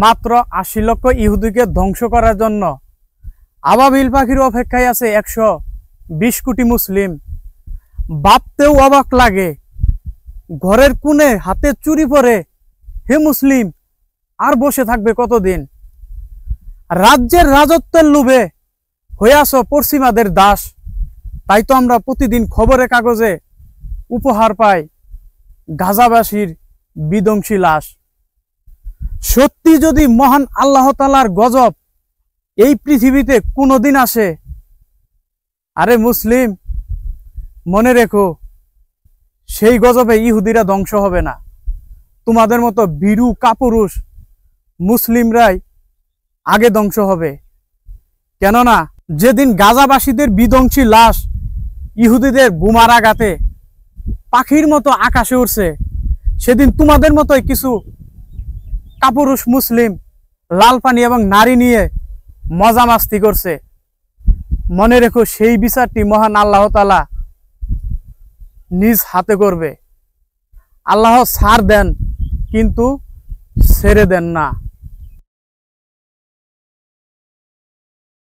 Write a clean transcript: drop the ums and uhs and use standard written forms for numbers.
মাত্র ৮০ লক্ষ ইহুদিকে ধ্বংস করার জন্য আবাবিল পাখির অপেক্ষায় আছে ১২০ কোটি মুসলিম। ভাবতেও অবাক লাগে, ঘরের কোণে হাতে চুরি পরে হে মুসলিম আর বসে থাকবে কতদিন? রাজ্যের রাজত্বের লোভে হয়ে আসো পশ্চিমাদের দাস। তাই তো আমরা প্রতিদিন খবরের কাগজে উপহার পাই গাজাবাসীর বিধ্বংসী লাশ। সত্যি যদি মহান আল্লাহ তাআলার গজব এই পৃথিবীতে কোনোদিন আসে, আরে মুসলিম মনে রেখো, সেই গজবে ইহুদিরা ধ্বংস হবে না। তোমাদের মতো ভীরু কাপুরুষ মুসলিমরাই আগে ধ্বংস হবে। কেননা যেদিন গাজাবাসীদের বিধ্বংসী লাশ ইহুদিদের বোমার আঘাতে পাখির মতো আকাশে উঠছে, সেদিন তোমাদের মতোই কিছু কাপুরুষ মুসলিম লাল পানি এবং নারী নিয়ে মজা মাস্তি করছে। মনে রেখো, সেই বিচারটি মহান আল্লাহ তাআলা নিজ হাতে করবে। আল্লাহ ছাড় দেন কিন্তু ছেড়ে দেন না।